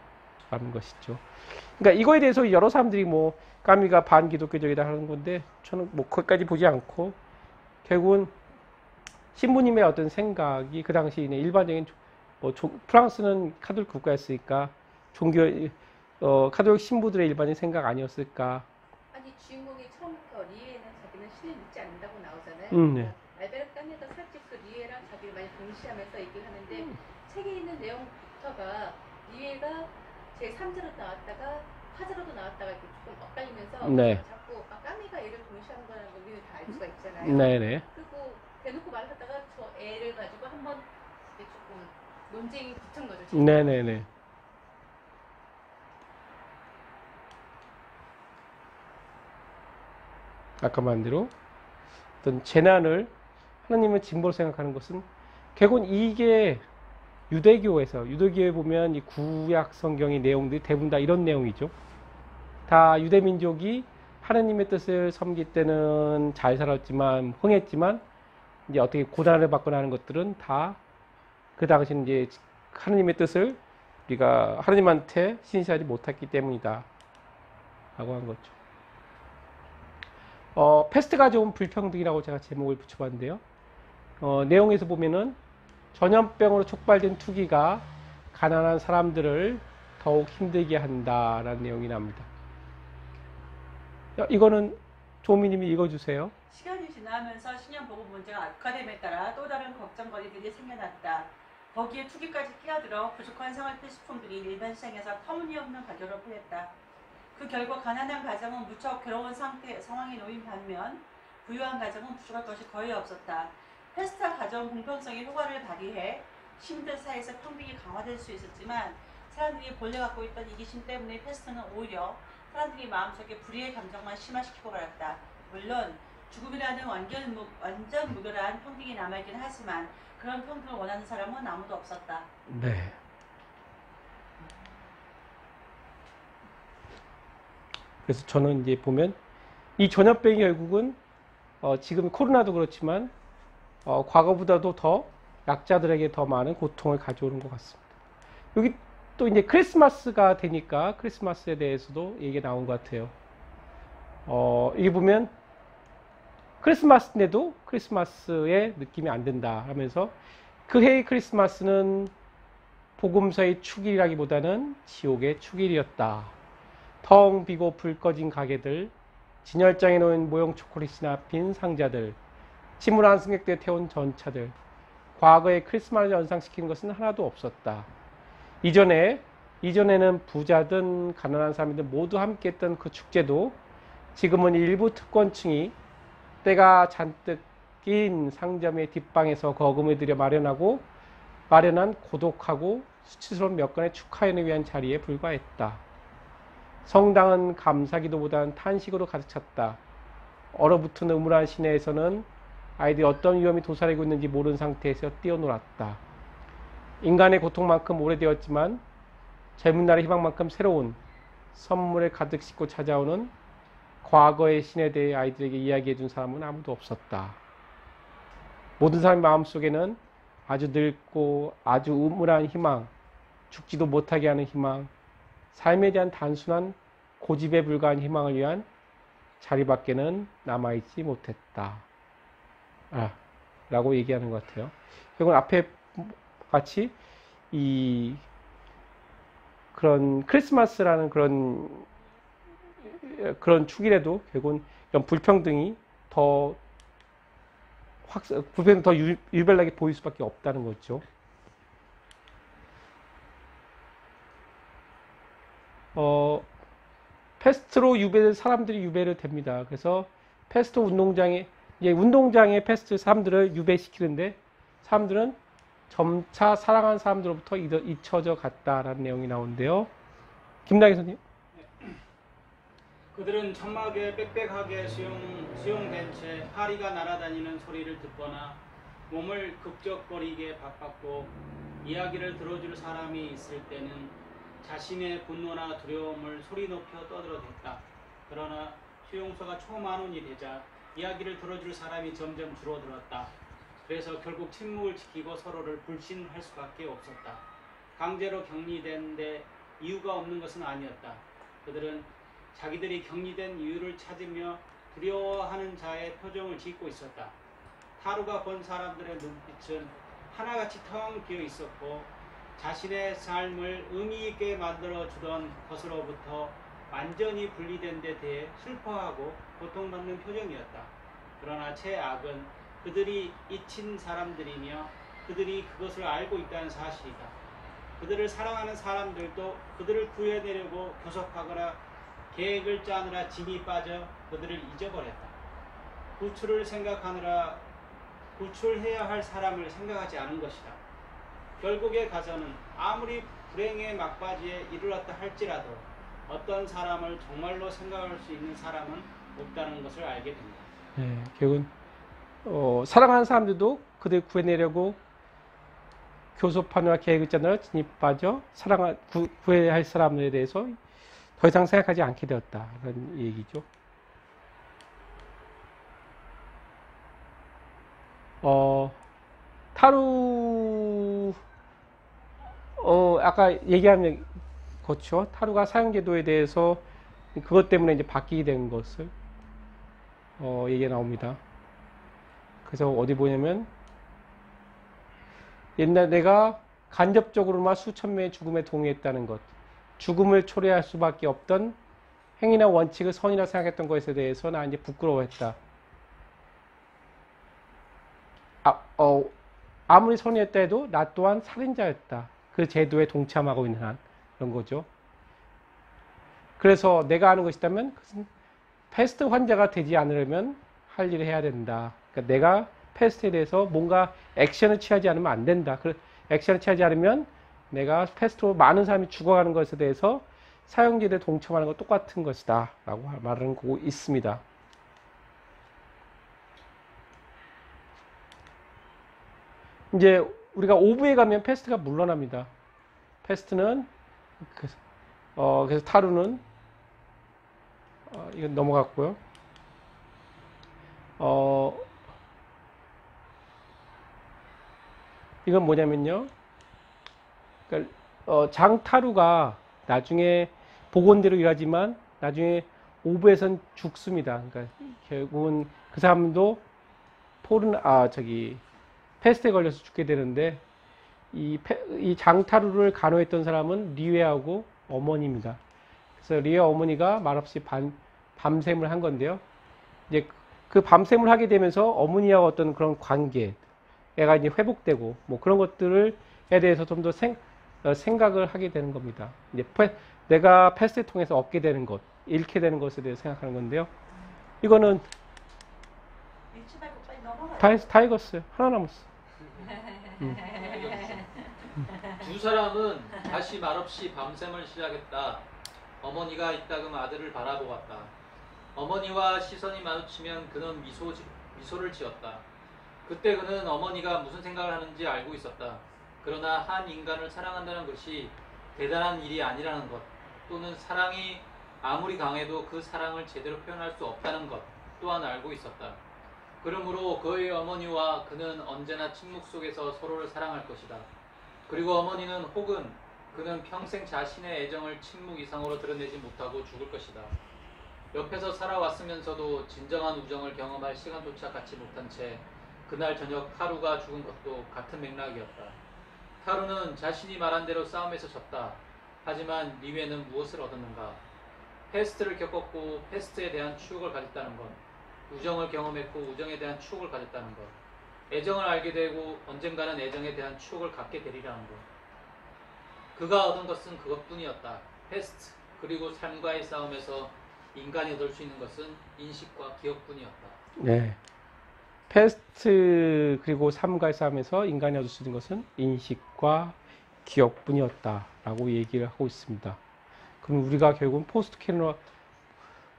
A: 라는 것이죠. 그러니까 이거에 대해서 여러 사람들이 뭐 까미가 반기독교적이다 하는 건데 저는 뭐 거기까지 보지 않고 결국은 신부님의 어떤 생각이 그 당시 일반적인 프랑스는 카톨릭 국가였으니까 종교 카톨릭 신부들의 일반적인 생각 아니었을까?
C: 아니 주인공이 처음부터 리에는 자기는 신을 믿지 않는다고 나오잖아요.
A: 네.
C: 알베르 까미가 사실 그 리에랑 자기를 많이 동시하면서 얘기를 하는데 책에 있는 내용부터가 리에가 제 3자로 나왔다가 화자로도 나왔다가 이렇게 조금 엇갈리면서
A: 네.
C: 자꾸 까미가 얘를 동시하는 거라는 걸 우리는 다 알 수가 있잖아요.
A: 네네.
C: 그리고 대놓고 말하다가 저 애를 가지고 한번 이렇게 조금 논쟁이 붙은 거죠.
A: 네네네. 아까 말한 대로 어떤 재난을 하나님의 징벌로 생각하는 것은 결국은 이게 유대교에 보면 이 구약 성경의 내용들이 대부분 다 이런 내용이죠. 다 유대민족이 하나님의 뜻을 섬길 때는 잘 살았지만 흥했지만 이제 어떻게 고난을 받거나 하는 것들은 다 그 당시는 이제 하나님의 뜻을 우리가 하나님한테 신실하지 못했기 때문이다 라고 한 거죠. 패스트가 좋은 불평등이라고 제가 제목을 붙여봤는데요. 내용에서 보면은 전염병으로 촉발된 투기가 가난한 사람들을 더욱 힘들게 한다라는 내용이 납니다. 이거는 조미님이 읽어주세요.
G: 시간이 지나면서 신형 보급 문제가 악화됨에 따라 또 다른 걱정거리들이 생겨났다. 거기에 투기까지 끼어들어 부족한 생활필수품들이 일반 시장에서 터무니없는 가격을 보였다. 그 결과 가난한 가정은 무척 괴로운 상황에 놓인 반면 부유한 가정은 부족할 것이 거의 없었다. 패스트가 가져온 공평성의 효과를 발휘해 시민들 사이에서 평등이 강화될 수 있었지만 사람들이 본래 갖고 있던 이기심 때문에 패스트는 오히려 사람들이 마음속에 불의의 감정만 심화시키고 말았다. 물론 죽음이라는 완전 무결한 평등이 남아있긴 하지만 그런 평등을 원하는 사람은 아무도 없었다.
A: 네. 그래서 저는 이제 보면 이 전염병이 결국은 지금 코로나도 그렇지만 과거보다도 더 약자들에게 더 많은 고통을 가져오는 것 같습니다. 여기 또 이제 크리스마스가 되니까 크리스마스에 대해서도 얘기가 나온 것 같아요. 이게 보면 크리스마스인데도 크리스마스의 느낌이 안 든다 하면서 그 해의 크리스마스는 복음서의 축일이라기보다는 지옥의 축일이었다. 텅 비고 불 꺼진 가게들, 진열장에 놓인 모형 초콜릿이나 빈 상자들, 침울한 승객들에 태운 전차들, 과거의 크리스마스를 연상시키는 것은 하나도 없었다. 이전에는 부자든 가난한 사람들 모두 함께 했던 그 축제도 지금은 일부 특권층이 때가 잔뜩 낀 상점의 뒷방에서 거금을 들여 마련한 고독하고 수치스러운 몇 건의 축하연을 위한 자리에 불과했다. 성당은 감사기도보다는 탄식으로 가득 찼다. 얼어붙은 음울한 시내에서는 아이들이 어떤 위험이 도사리고 있는지 모르는 상태에서 뛰어놀았다. 인간의 고통만큼 오래되었지만 젊은 날의 희망만큼 새로운 선물을 가득 싣고 찾아오는 과거의 신에 대해 아이들에게 이야기해 준 사람은 아무도 없었다. 모든 사람의 마음속에는 아주 늙고 아주 음울한 희망, 죽지도 못하게 하는 희망, 삶에 대한 단순한 고집에 불과한 희망을 위한 자리밖에는 남아있지 못했다. 라고 얘기하는 것 같아요. 결국은 앞에 같이 그런 크리스마스라는 그런 축일에도 결국은 이런 불평등이 더 유별나게 보일 수밖에 없다는 거죠. 패스트로 사람들이 유배를 됩니다. 그래서 패스트 운동장에 이제 운동장에 패스트 사람들을 유배시키는데 사람들은 점차 사랑하는 사람들로부터 잊혀져 갔다라는 내용이 나오는데요. 김나기 선생님.
B: 그들은 천막에 빽빽하게 수용된 채 파리가 날아다니는 소리를 듣거나 몸을 극적거리게 바빴고 이야기를 들어줄 사람이 있을 때는 자신의 분노나 두려움을 소리 높여 떠들어댔다. 그러나 수용소가 초만원이 되자 이야기를 들어줄 사람이 점점 줄어들었다. 그래서 결국 침묵을 지키고 서로를 불신할 수밖에 없었다. 강제로 격리된 데 이유가 없는 것은 아니었다. 그들은 자기들이 격리된 이유를 찾으며 두려워하는 자의 표정을 짓고 있었다. 타루가 본 사람들의 눈빛은 하나같이 텅 비어 있었고 자신의 삶을 의미 있게 만들어 주던 것으로부터 완전히 분리된 데 대해 슬퍼하고 고통받는 표정이었다. 그러나 최악은 그들이 잊힌 사람들이며 그들이 그것을 알고 있다는 사실이다. 그들을 사랑하는 사람들도 그들을 구해내려고 교섭하거나 계획을 짜느라 진이 빠져 그들을 잊어버렸다. 구출해야 할 사람을 생각하지 않은 것이다. 결국에 가서는 아무리 불행의 막바지에 이르렀다 할지라도 어떤 사람을 정말로 생각할 수 있는 사람은 없다는 것을 알게 된다.
A: 네, 결국은 사랑하는 사람들도 그들 구해내려고 교섭하느라 계획을 짜느라 진이 빠져 구해야 할 사람들에 대해서 더 이상 생각하지 않게 되었다는 얘기죠. 타루 아까 얘기한 거죠. 타루가 사형제도에 대해서 그것 때문에 이제 바뀌게 된 것을 얘기가 나옵니다. 그래서 어디 보냐면 옛날 내가 간접적으로만 수천 명의 죽음에 동의했다는 것, 죽음을 초래할 수밖에 없던 행위나 원칙을 선이라 생각했던 것에 대해서 나 이제 부끄러워했다. 아무리 선이었다 해도 나 또한 살인자였다. 그 제도에 동참하고 있는 한 그런 거죠. 그래서 내가 하는 것이라면 그것은 패스트 환자가 되지 않으려면 할 일을 해야 된다. 그러니까 내가 패스트에 대해서 뭔가 액션을 취하지 않으면 안 된다. 액션을 취하지 않으면 내가 패스트로 많은 사람이 죽어가는 것에 대해서 사형제도에 동참하는 것 똑같은 것이다 라고 말하는 거 있습니다. 이제 우리가 5부에 가면 패스트가 물러납니다. 패스트는 그래서 타루는 이건 넘어갔고요. 이건 뭐냐면요. 그러니까 장타루가 나중에 복원대로 일하지만 나중에 5부에선 죽습니다. 그러니까 결국은 그 사람도 패스트에 걸려서 죽게 되는데 이 장타루를 간호했던 사람은 리웨하고 어머니입니다. 그래서 리웨 어머니가 말없이 밤샘을 한 건데요. 이제 그 밤샘을 하게 되면서 어머니와 어떤 그런 관계, 애가 이제 회복되고 뭐 그런 것들에 대해서 좀 더 생각을 하게 되는 겁니다. 이제 내가 패스트 통해서 얻게 되는 것, 잃게 되는 것에 대해서 생각하는 건데요. 이거는 다 익었어요. 하나 남았어.
E: 두 사람은 다시 말없이 밤샘을 시작했다. 어머니가 이따금 아들을 바라보았다. 어머니와 시선이 마주치면 그는 미소를 지었다. 그때 그는 어머니가 무슨 생각을 하는지 알고 있었다. 그러나 한 인간을 사랑한다는 것이 대단한 일이 아니라는 것, 또는 사랑이 아무리 강해도 그 사랑을 제대로 표현할 수 없다는 것 또한 알고 있었다. 그러므로 그의 어머니와 그는 언제나 침묵 속에서 서로를 사랑할 것이다. 그리고 어머니는 혹은 그는 평생 자신의 애정을 침묵 이상으로 드러내지 못하고 죽을 것이다. 옆에서 살아왔으면서도 진정한 우정을 경험할 시간조차 갖지 못한 채 그날 저녁 타루가 죽은 것도 같은 맥락이었다. 타루는 자신이 말한 대로 싸움에서 졌다. 하지만 리웨는 무엇을 얻었는가? 패스트를 겪었고 패스트에 대한 추억을 가졌다는 것. 우정을 경험했고 우정에 대한 추억을 가졌다는 것. 애정을 알게 되고 언젠가는 애정에 대한 추억을 갖게 되리라는 것. 그가 얻은 것은 그것뿐이었다. 패스트 그리고 삶과의 싸움에서 인간이 얻을 수 있는 것은 인식과 기억뿐이었다.
A: 네. 패스트 그리고 삶과의 싸움에서 인간이 얻을 수 있는 것은 인식과 기억뿐이었다라고 얘기를 하고 있습니다. 그럼 우리가 결국은 포스트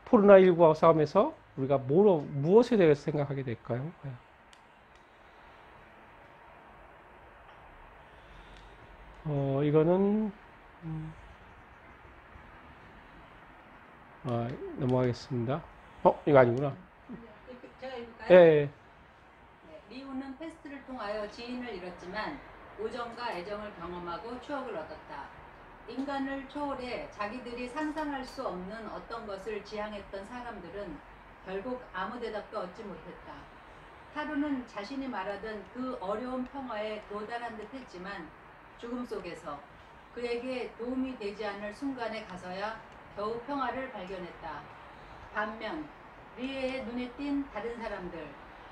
A: 코로나19와 싸움에서 우리가 무엇에 대해서 생각하게 될까요? 이거는 넘어가겠습니다. 이거 아니구나.
F: 제가 읽을까요?
A: 예.
F: 네, 리우는 패스트를 통하여 지인을 잃었지만 우정과 애정을 경험하고 추억을 얻었다. 인간을 초월해 자기들이 상상할 수 없는 어떤 것을 지향했던 사람들은 결국 아무 대답도 얻지 못했다. 타루는 자신이 말하던 그 어려운 평화에 도달한 듯 했지만 죽음 속에서 그에게 도움이 되지 않을 순간에 가서야 겨우 평화를 발견했다. 반면 리에의 눈에 띈 다른 사람들,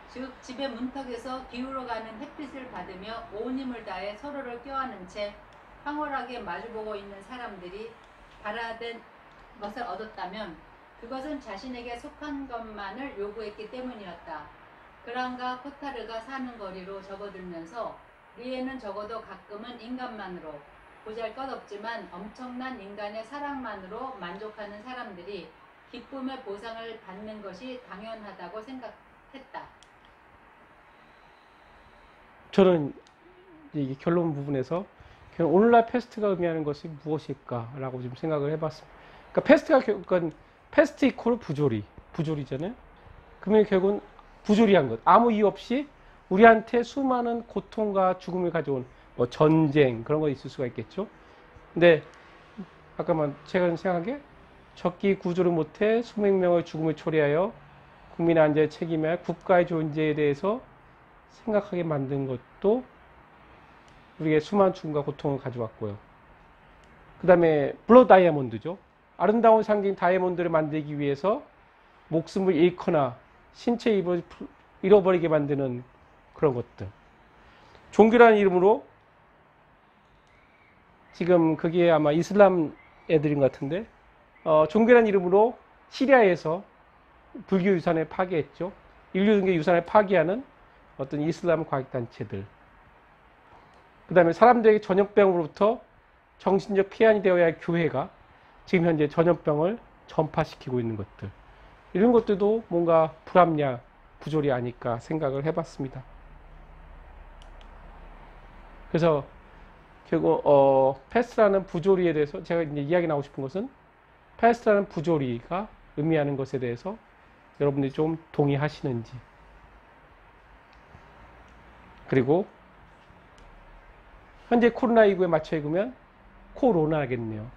F: 즉 집의 문턱에서 기울어가는 햇빛을 받으며 온 힘을 다해 서로를 껴안은 채 황홀하게 마주보고 있는 사람들이 바라던 것을 얻었다면 그것은 자신에게 속한 것만을 요구했기 때문이었다. 그랑과 코타르가 사는 거리로 접어들면서 리에는 적어도 가끔은 인간만으로, 보잘것없지만 엄청난 인간의 사랑만으로 만족하는 사람들이 기쁨의 보상을 받는 것이 당연하다고 생각했다.
A: 저는 이게 결론 부분에서 오늘날 패스트가 의미하는 것이 무엇일까라고 좀 생각을 해봤습니다. 그러니까 패스트 이퀄 부조리잖아요. 그러면 결국은 부조리한 것, 아무 이유 없이 우리한테 수많은 고통과 죽음을 가져온 전쟁 그런 거 있을 수가 있겠죠. 근데 아까만 제가 생각한 게 적기 구조를 못해 수백 명의 죽음을 초래하여 국민의 안전에 책임해야 국가의 존재에 대해서 생각하게 만든 것도 우리의 수많은 죽음과 고통을 가져왔고요. 그 다음에 블러드 다이아몬드죠. 아름다운 상징 다이아몬드를 만들기 위해서 목숨을 잃거나 신체 잃어버리게 만드는 그런 것들. 종교라는 이름으로 지금 그게 아마 이슬람 애들인 것 같은데 종교라는 이름으로 시리아에서 불교 유산을 파괴했죠. 인류 등의 유산을 파괴하는 어떤 이슬람 과학단체들. 그 다음에 사람들에게 전염병으로부터 정신적 피안이 되어야 할 교회가 지금 현재 전염병을 전파시키고 있는 것들. 이런 것들도 뭔가 불합리한 부조리 아닐까 생각을 해봤습니다. 그래서 결국 패스트라는 부조리에 대해서 제가 이제 이야기 나오고 싶은 것은 패스트라는 부조리가 의미하는 것에 대해서 여러분들이 좀 동의하시는지, 그리고 현재 코로나19에 맞춰 읽으면 코로나겠네요.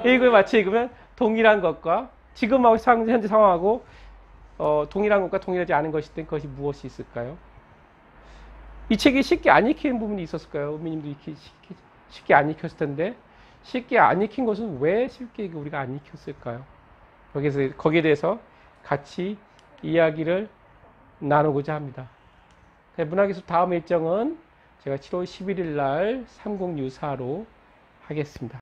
A: 19에 맞춰 읽으면 동일한 것과 지금하고 현재 상황하고 동일한 것과 동일하지 않은 것이 된 것이 무엇이 있을까요? 이 책이 쉽게 안 읽히는 부분이 있었을까요? 어머님도 쉽게 안 읽혔을 텐데 쉽게 안 읽힌 것은 왜 쉽게 우리가 안 읽혔을까요? 거기에 대해서 같이 이야기를 나누고자 합니다. 문학예술 다음 일정은 제가 7월 11일 날 3064로 하겠습니다.